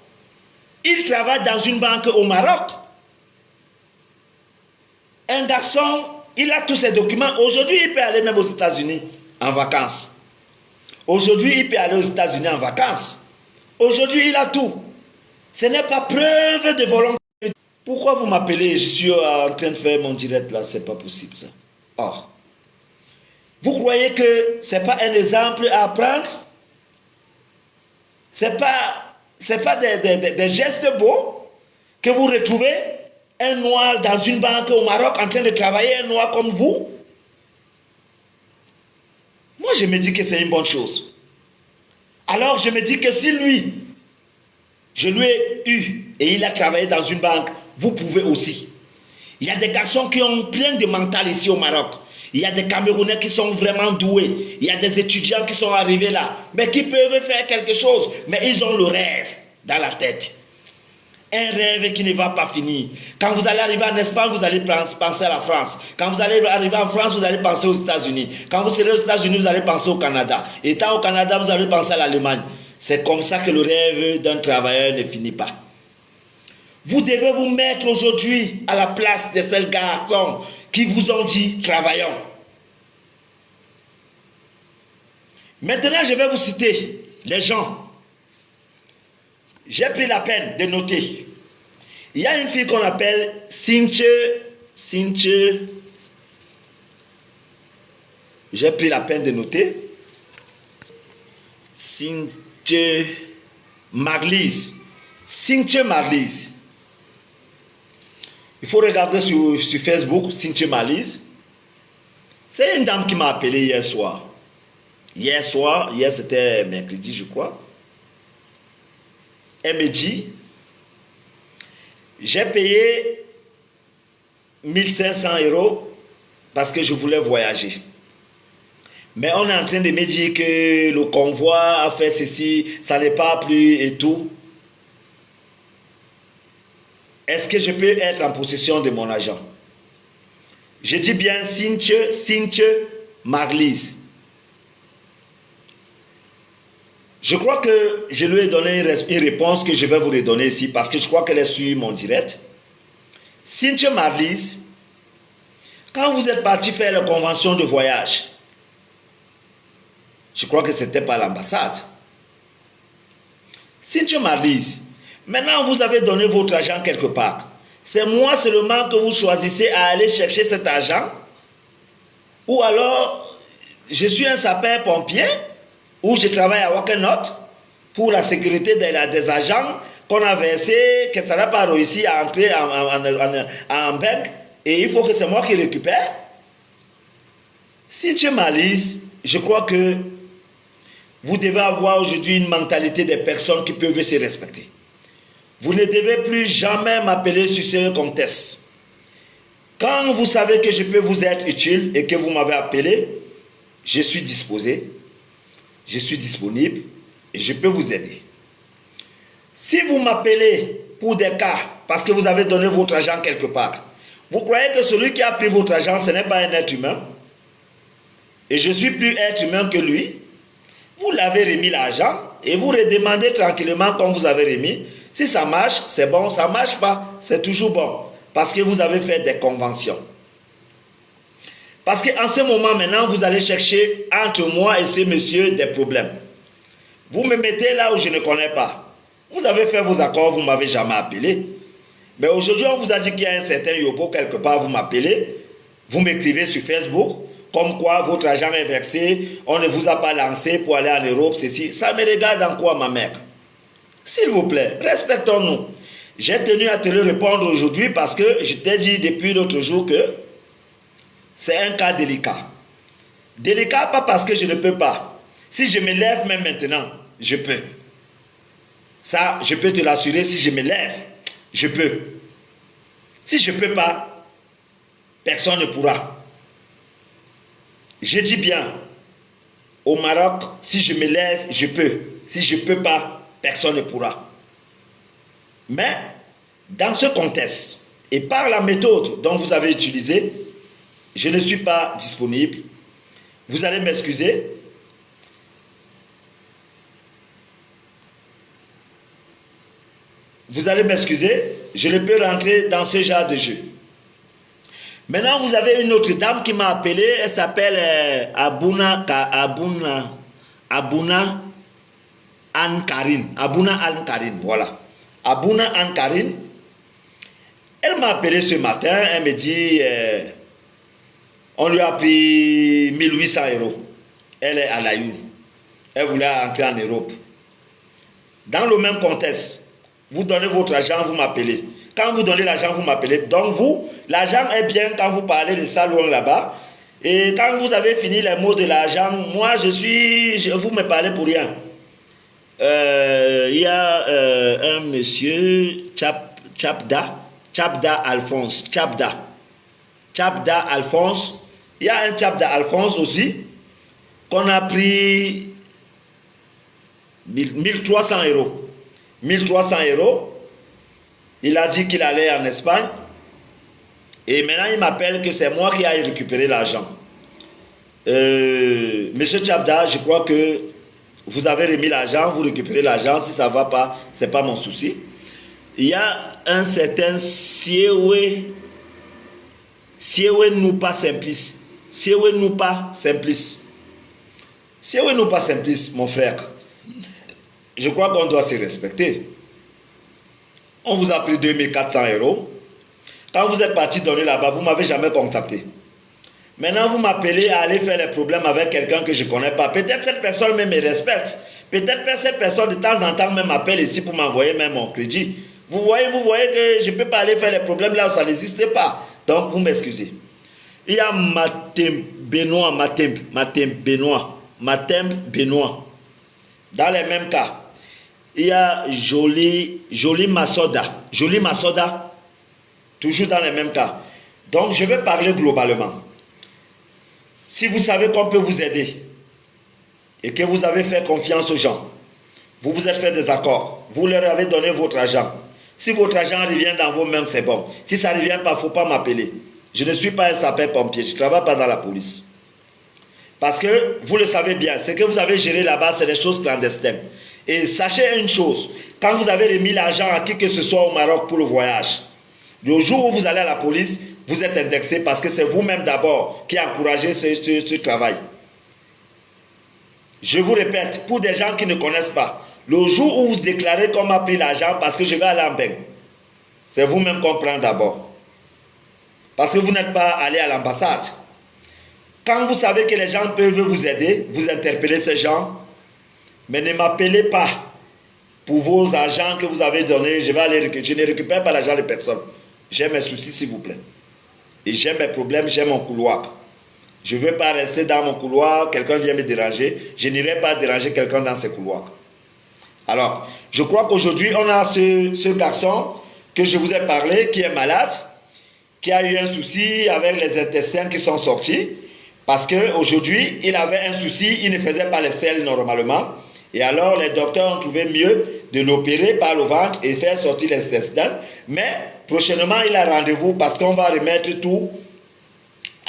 Il travaille dans une banque au Maroc. Un garçon, il a tous ses documents. Aujourd'hui, il peut aller même aux États-Unis en vacances. Aujourd'hui, il peut aller aux États-Unis en vacances. Aujourd'hui, il a tout. Ce n'est pas preuve de volonté. Pourquoi vous m'appelez? Je suis en train de faire mon direct là. C'est pas possible ça. Or, vous croyez que ce n'est pas un exemple à apprendre? Ce n'est pas des gestes beaux que vous retrouvez un noir dans une banque au Maroc en train de travailler, un noir comme vous? Moi, je me dis que c'est une bonne chose. Alors, je me dis que si lui, je lui ai eu et il a travaillé dans une banque, vous pouvez aussi. Il y a des garçons qui ont plein de mental ici au Maroc. Il y a des Camerounais qui sont vraiment doués. Il y a des étudiants qui sont arrivés là, mais qui peuvent faire quelque chose. Mais ils ont le rêve dans la tête. Un rêve qui ne va pas finir. Quand vous allez arriver en Espagne, vous allez penser à la France. Quand vous allez arriver en France, vous allez penser aux États-Unis. Quand vous serez aux États-Unis, vous allez penser au Canada. Étant au Canada, vous allez penser à l'Allemagne. C'est comme ça que le rêve d'un travailleur ne finit pas. Vous devez vous mettre aujourd'hui à la place de ces garçons qui vous ont dit travaillons. Maintenant, je vais vous citer les gens. J'ai pris la peine de noter. Il y a une fille qu'on appelle Cynthia. J'ai pris la peine de noter. Cynthia Marlise. Cynthia Marlise. Il faut regarder sur Facebook, Cynthia Marlise. C'est une dame qui m'a appelé hier soir. Hier c'était mercredi, je crois. Elle me dit, j'ai payé 1500 € parce que je voulais voyager. Mais on est en train de me dire que le convoi a fait ceci, ça n'est pas plus et tout. Est-ce que je peux être en possession de mon argent? Je dis bien Cynthia Marlise. Je crois que je lui ai donné une réponse que je vais vous redonner ici parce que je crois qu'elle est sur mon direct. Cynthia Marlise, quand vous êtes parti faire la convention de voyage, je crois que c'était par l'ambassade. Cynthia Marlise, maintenant vous avez donné votre argent quelque part. C'est moi seulement que vous choisissez à aller chercher cet argent? Ou alors, je suis un sapeur-pompier où je travaille à Wakenot pour la sécurité des agents qu'on a versé, que ça n'a pas réussi à entrer en banque et il faut que c'est moi qui récupère. Cynthia Marlise, je crois que vous devez avoir aujourd'hui une mentalité des personnes qui peuvent se respecter. Vous ne devez plus jamais m'appeler sur ce contexte. Quand vous savez que je peux vous être utile et que vous m'avez appelé, je suis disposé. Je suis disponible et je peux vous aider. Si vous m'appelez pour des cas, parce que vous avez donné votre argent quelque part, vous croyez que celui qui a pris votre argent, ce n'est pas un être humain? Et je suis plus être humain que lui? Vous l'avez remis l'argent et vous redemandez tranquillement comme vous avez remis. Si ça marche, c'est bon. Ça ne marche pas, c'est toujours bon. Parce que vous avez fait des conventions. Parce qu'en ce moment, maintenant, vous allez chercher entre moi et ce monsieur des problèmes. Vous me mettez là où je ne connais pas. Vous avez fait vos accords, vous ne m'avez jamais appelé. Mais aujourd'hui, on vous a dit qu'il y a un certain Yobo quelque part, vous m'appelez. Vous m'écrivez sur Facebook, comme quoi votre argent est versé, on ne vous a pas lancé pour aller en Europe, ceci. Ça me regarde en quoi, ma mère? S'il vous plaît, respectons-nous. J'ai tenu à te le répondre aujourd'hui parce que je t'ai dit depuis l'autre jour que c'est un cas délicat. Délicat, pas parce que je ne peux pas. Si je me lève même maintenant, je peux. Ça, je peux te l'assurer, si je me lève, je peux. Si je ne peux pas, personne ne pourra. Je dis bien, au Maroc, si je me lève, je peux. Si je ne peux pas, personne ne pourra. Mais, dans ce contexte, et par la méthode dont vous avez utilisée, je ne suis pas disponible. Vous allez m'excuser. Vous allez m'excuser, je ne peux rentrer dans ce genre de jeu. Maintenant, vous avez une autre dame qui m'a appelé, elle s'appelle Abouna Anne-Karine. Abouna Anne-Karine, voilà. Abouna Anne-Karine, elle m'a appelé ce matin, elle me dit, on lui a pris 1800 €. Elle est à l'Aïou. Elle voulait entrer en Europe. Dans le même contexte, vous donnez votre argent, vous m'appelez. Quand vous donnez l'argent, vous m'appelez. Donc vous, l'argent est bien quand vous parlez de ça loin là-bas. Et quand vous avez fini les mots de l'argent, moi vous me parlez pour rien. Il y a un monsieur, Chapda Alphonse. Chapda Alphonse. Il y a un Chapda Alphonse aussi, qu'on a pris 1300 €. 1300 €. Il a dit qu'il allait en Espagne. Et maintenant, il m'appelle que c'est moi qui ai récupéré l'argent. Monsieur Chapda, je crois que vous avez remis l'argent, vous récupérez l'argent. Si ça ne va pas, ce n'est pas mon souci. Il y a un certain Siewe Noupa Simplice. Siewe Noupa Simplice. Siewe Noupa Simplice, mon frère. Je crois qu'on doit se respecter. On vous a pris 2400 €. Quand vous êtes parti donner là-bas, vous ne m'avez jamais contacté. Maintenant, vous m'appelez à aller faire les problèmes avec quelqu'un que je ne connais pas. Peut-être cette personne même me respecte. Peut-être que cette personne de temps en temps même m'appelle ici pour m'envoyer même mon crédit. Vous voyez que je ne peux pas aller faire les problèmes là où ça n'existe pas. Donc, vous m'excusez. Il y a Matem Benoît. Dans les mêmes cas. Il y a Jolie Masoda. Jolie Masoda, toujours dans les mêmes cas. Donc, je vais parler globalement. Si vous savez qu'on peut vous aider et que vous avez fait confiance aux gens, vous vous êtes fait des accords, vous leur avez donné votre argent. Si votre argent revient dans vos mains, c'est bon. Si ça ne revient pas, il ne faut pas m'appeler. Je ne suis pas un sapeur-pompier, je ne travaille pas dans la police. Parce que, vous le savez bien, ce que vous avez géré là-bas, c'est des choses clandestines. Et sachez une chose, quand vous avez remis l'argent à qui que ce soit au Maroc pour le voyage, le jour où vous allez à la police, vous êtes indexé parce que c'est vous-même d'abord qui encouragez ce travail. Je vous répète, pour des gens qui ne connaissent pas, le jour où vous déclarez qu'on m'a pris l'argent parce que je vais aller en bain, c'est vous-même qu'on prend d'abord. Parce que vous n'êtes pas allé à l'ambassade. Quand vous savez que les gens peuvent vous aider, vous interpellez ces gens, mais ne m'appelez pas pour vos argents que vous avez donnés. Je ne récupère pas l'argent de personne. J'ai mes soucis, s'il vous plaît. Et j'ai mes problèmes, j'ai mon couloir. Je ne veux pas rester dans mon couloir, quelqu'un vient me déranger. Je n'irai pas déranger quelqu'un dans ses couloirs. Alors, je crois qu'aujourd'hui, on a ce garçon que je vous ai parlé, qui est malade, qui a eu un souci avec les intestins qui sont sortis. Parce qu'aujourd'hui, il avait un souci, il ne faisait pas les selles normalement. Et alors, les docteurs ont trouvé mieux de l'opérer par le ventre et faire sortir les intestins. Mais prochainement, il a rendez-vous parce qu'on va remettre tout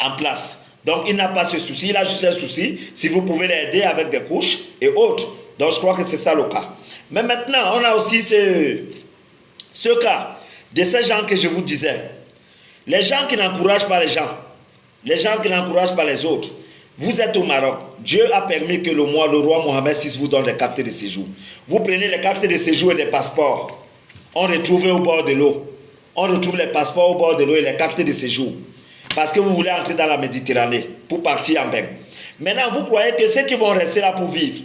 en place. Donc, il n'a pas ce souci, il a juste un souci. Si vous pouvez l'aider avec des couches et autres. Donc, je crois que c'est ça le cas. Mais maintenant, on a aussi ce cas de ces gens que je vous disais. Les gens qui n'encouragent pas les gens. Les gens qui n'encouragent pas les autres. Vous êtes au Maroc. Dieu a permis que le roi Mohamed VI vous donne les cartes de séjour. Vous prenez les cartes de séjour et les passeports. On retrouve au bord de l'eau. On retrouve les passeports au bord de l'eau et les cartes de séjour. Parce que vous voulez entrer dans la Méditerranée pour partir en bain. Maintenant, vous croyez que ceux qui vont rester là pour vivre,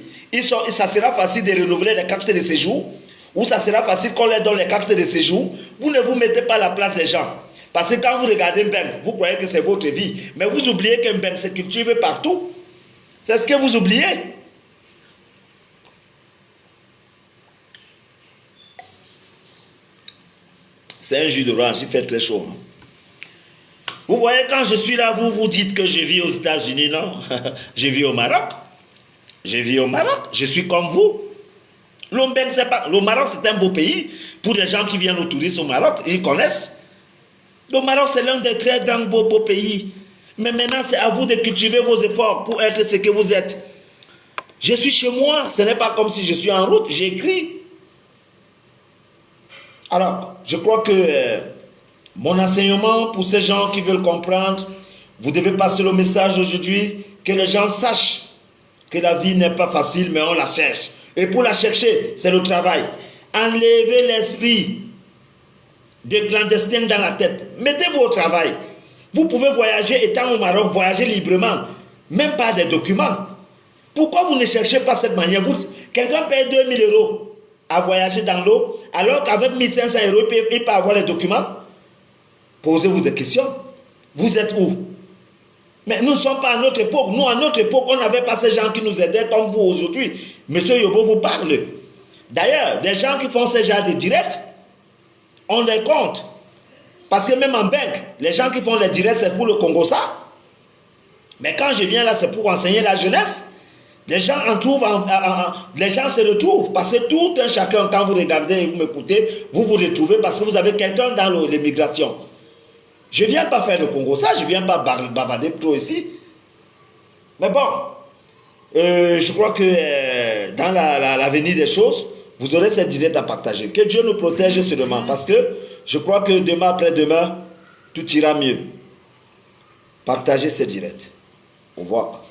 ça sera facile de renouveler les cartes de séjour ou ça sera facile qu'on leur donne les cartes de séjour? Vous ne vous mettez pas à la place des gens. Parce que quand vous regardez Mbeng, vous croyez que c'est votre vie. Mais vous oubliez que Mbeng se cultive partout. C'est ce que vous oubliez. C'est un jus d'orange, il fait très chaud. Vous voyez, quand je suis là, vous vous dites que je vis aux États-Unis, non? Je vis au Maroc. Je vis au Maroc. Je suis comme vous. L'Ombeng, c'est pas... Le Maroc, c'est un beau pays. Pour les gens qui viennent au tourisme au Maroc, ils connaissent. Le Maroc, c'est l'un des très grands beaux pays. Mais maintenant, c'est à vous de cultiver vos efforts pour être ce que vous êtes. Je suis chez moi. Ce n'est pas comme si je suis en route. J'écris. Alors, je crois que mon enseignement pour ces gens qui veulent comprendre, vous devez passer le message aujourd'hui, que les gens sachent que la vie n'est pas facile, mais on la cherche. Et pour la chercher, c'est le travail. Enlevez l'esprit de clandestin dans la tête. Mettez-vous au travail. Vous pouvez voyager, étant au Maroc, voyager librement, même pas des documents. Pourquoi vous ne cherchez pas cette manière? Quelqu'un paye 2000 € à voyager dans l'eau, alors qu'avec 1500 €, il peut avoir les documents. Posez-vous des questions. Vous êtes où? Mais nous ne sommes pas à notre époque. Nous, à notre époque, on n'avait pas ces gens qui nous aidaient comme vous aujourd'hui. Monsieur Yobo vous parle. D'ailleurs, des gens qui font ce genre de direct, on les compte. Parce que même en banque, les gens qui font les directs, c'est pour le Congo ça. Mais quand je viens là, c'est pour enseigner la jeunesse. Les gens en trouvent, les gens se retrouvent. Parce que tout un chacun, quand vous regardez et vous m'écoutez, vous vous retrouvez parce que vous avez quelqu'un dans l'immigration. Je ne viens pas faire le Congo ça, je ne viens pas bavarder trop ici. Mais bon, je crois que dans l'avenir des choses, vous aurez cette direct à partager. Que Dieu nous protège seulement. Parce que je crois que demain, après-demain, tout ira mieux. Partagez ces directs. Au revoir.